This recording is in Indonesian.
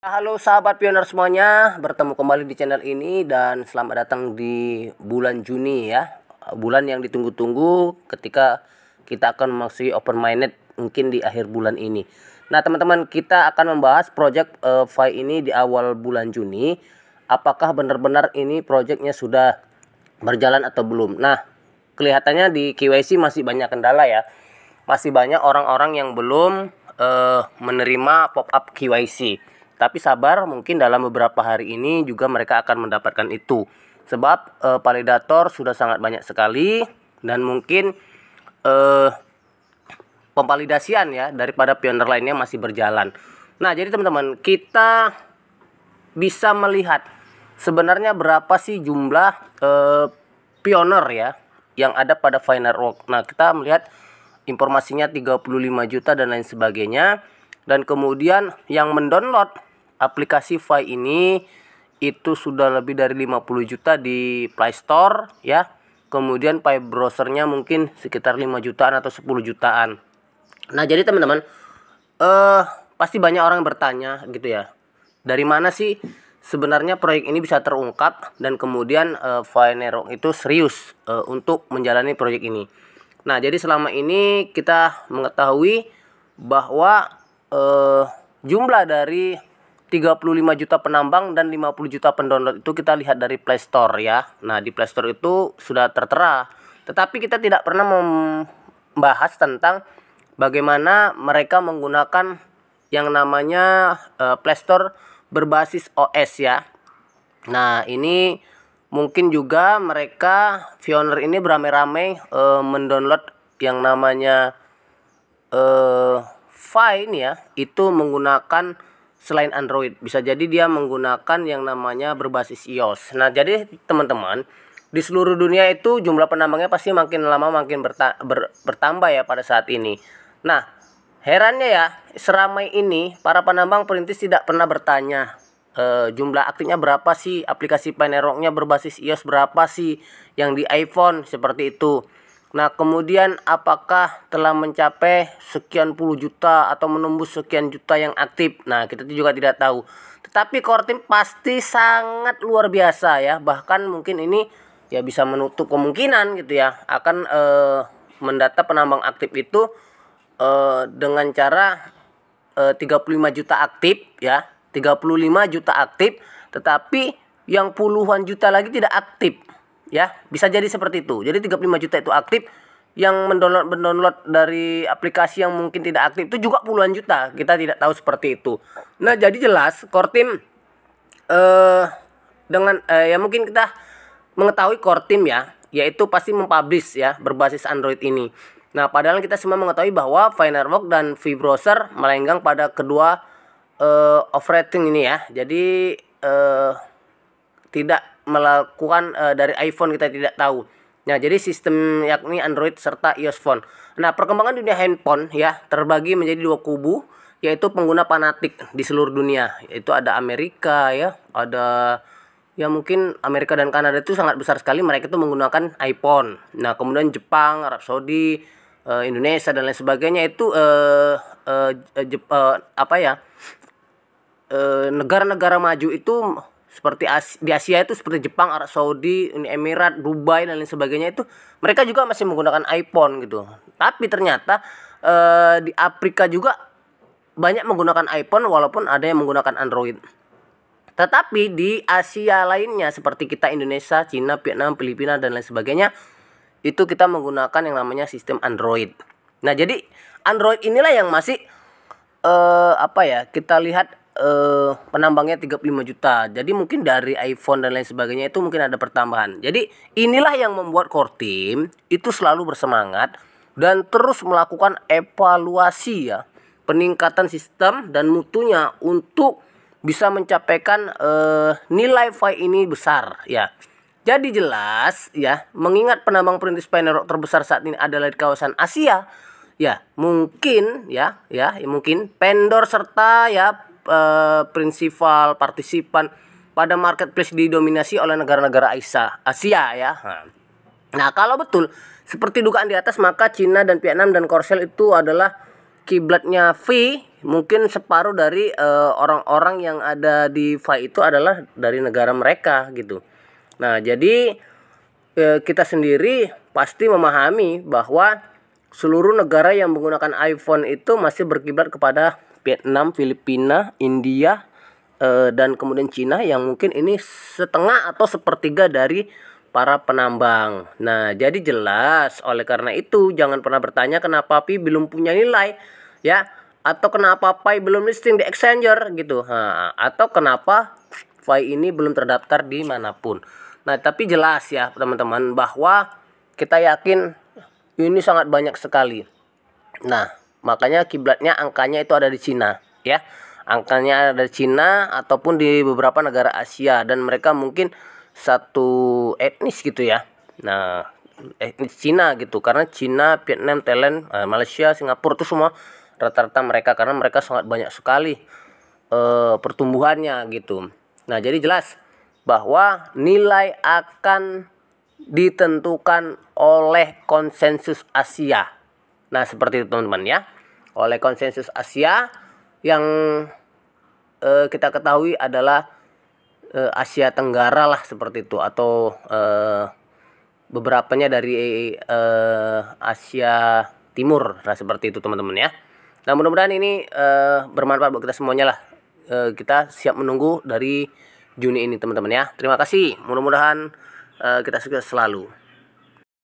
Halo sahabat pioner semuanya, bertemu kembali di channel ini dan selamat datang di bulan Juni ya. Bulan yang ditunggu-tunggu ketika kita akan memasuki open minded mungkin di akhir bulan ini. Nah, teman-teman, kita akan membahas project Fi ini di awal bulan Juni. Apakah benar-benar ini projectnya sudah berjalan atau belum? Nah, kelihatannya di KYC masih banyak kendala ya. Masih banyak orang-orang yang belum menerima pop-up KYC. Tapi sabar, mungkin dalam beberapa hari ini juga mereka akan mendapatkan itu. Sebab validator sudah sangat banyak sekali dan mungkin pemvalidasian ya daripada pioner lainnya masih berjalan. Nah, jadi teman-teman, kita bisa melihat sebenarnya berapa sih jumlah pioner ya yang ada pada Fi Network. Nah, kita melihat informasinya 35 juta dan lain sebagainya. Dan kemudian yang mendownload aplikasi Fi ini itu sudah lebih dari 50 juta di Play Store ya. Kemudian Fi browsernya mungkin sekitar 5 jutaan atau 10 jutaan. Nah, jadi teman-teman, pasti banyak orang bertanya gitu ya. Dari mana sih sebenarnya proyek ini bisa terungkap dan kemudian Fi Network itu serius untuk menjalani proyek ini. Nah, jadi selama ini kita mengetahui bahwa jumlah dari 35 juta penambang dan 50 juta pendownload itu kita lihat dari Play Store ya. Nah, di Play Store itu sudah tertera. Tetapi kita tidak pernah membahas tentang bagaimana mereka menggunakan yang namanya Play Store berbasis OS ya. Nah, ini mungkin juga mereka pioner ini beramai-ramai mendownload yang namanya Fi ini ya, itu menggunakan selain Android. Bisa jadi dia menggunakan yang namanya berbasis iOS. Nah, jadi teman-teman, di seluruh dunia itu jumlah penambangnya pasti makin lama makin bertambah ya pada saat ini. Nah, herannya ya, seramai ini para penambang perintis tidak pernah bertanya jumlah aktifnya berapa sih, aplikasi Fi Network-nya berbasis iOS berapa sih yang di iPhone seperti itu. Nah, kemudian apakah telah mencapai sekian puluh juta atau menembus sekian juta yang aktif. Nah, kita juga tidak tahu. Tetapi core team pasti sangat luar biasa ya. Bahkan mungkin ini ya bisa menutup kemungkinan gitu ya akan mendata penambang aktif itu dengan cara 35 juta aktif ya. 35 juta aktif, tetapi yang puluhan juta lagi tidak aktif. Ya, bisa jadi seperti itu. Jadi 35 juta itu aktif, yang mendownload dari aplikasi yang mungkin tidak aktif itu juga puluhan juta. Kita tidak tahu seperti itu. Nah, jadi jelas core team dengan ya mungkin kita mengetahui core team ya, yaitu pasti mempublish ya berbasis Android ini. Nah, padahal kita semua mengetahui bahwa Fi Network dan Vi Browser melenggang pada kedua operating ini ya. Jadi tidak melakukan dari iPhone, kita tidak tahu. Nah, jadi sistem yakni Android serta iOS phone. Nah, perkembangan dunia handphone ya terbagi menjadi dua kubu, yaitu pengguna fanatik di seluruh dunia. Yaitu ada Amerika ya, ada ya mungkin Amerika dan Kanada itu sangat besar sekali, mereka itu menggunakan iPhone. Nah, kemudian Jepang, Arab Saudi, Indonesia dan lain sebagainya itu negara-negara maju itu seperti di Asia itu seperti Jepang, Arab Saudi, Uni Emirat, Dubai dan lain sebagainya itu mereka juga masih menggunakan iPhone gitu. Tapi ternyata di Afrika juga banyak menggunakan iPhone walaupun ada yang menggunakan Android. Tetapi di Asia lainnya seperti kita Indonesia, Cina, Vietnam, Filipina dan lain sebagainya itu kita menggunakan yang namanya sistem Android. Nah, jadi Android inilah yang masih kita lihat penambangnya 35 juta. Jadi mungkin dari iPhone dan lain sebagainya itu mungkin ada pertambahan. Jadi inilah yang membuat core team itu selalu bersemangat dan terus melakukan evaluasi ya, peningkatan sistem dan mutunya untuk bisa mencapaikan nilai Fi ini besar ya. Jadi jelas ya, mengingat penambang perintis Fi Network terbesar saat ini adalah di kawasan Asia ya, mungkin mungkin vendor serta ya prinsipal partisipan pada marketplace didominasi oleh negara-negara Asia ya. Nah, kalau betul seperti dugaan di atas, maka Cina dan Vietnam dan Korsel itu adalah kiblatnya V, mungkin separuh dari orang-orang yang ada di V itu adalah dari negara mereka gitu. Nah, jadi kita sendiri pasti memahami bahwa seluruh negara yang menggunakan iPhone itu masih berkiblat kepada Vietnam, Filipina, India, dan kemudian Cina yang mungkin ini setengah atau sepertiga dari para penambang. Nah, jadi jelas oleh karena itu jangan pernah bertanya kenapa Pi belum punya nilai, ya, atau kenapa Pi belum listing di exchanger gitu. Atau kenapa Pi ini belum terdaftar di manapun. Nah, tapi jelas ya teman-teman bahwa kita yakin ini sangat banyak sekali. Nah, makanya kiblatnya angkanya itu ada di Cina, ya. Angkanya ada di Cina ataupun di beberapa negara Asia dan mereka mungkin satu etnis gitu ya. Nah, etnis Cina gitu karena Cina, Vietnam, Thailand, Malaysia, Singapura itu semua rata-rata mereka karena mereka sangat banyak sekali pertumbuhannya gitu. Nah, jadi jelas bahwa nilai akan ditentukan oleh konsensus Asia. Nah, seperti itu teman-teman ya. Oleh konsensus Asia yang kita ketahui adalah Asia Tenggara lah seperti itu atau beberapanya dari Asia Timur. Nah, seperti itu teman-teman ya. Nah, mudah-mudahan ini bermanfaat buat kita semuanya lah. Kita siap menunggu dari Juni ini teman-teman ya. Terima kasih. Mudah-mudahan kita sukses selalu.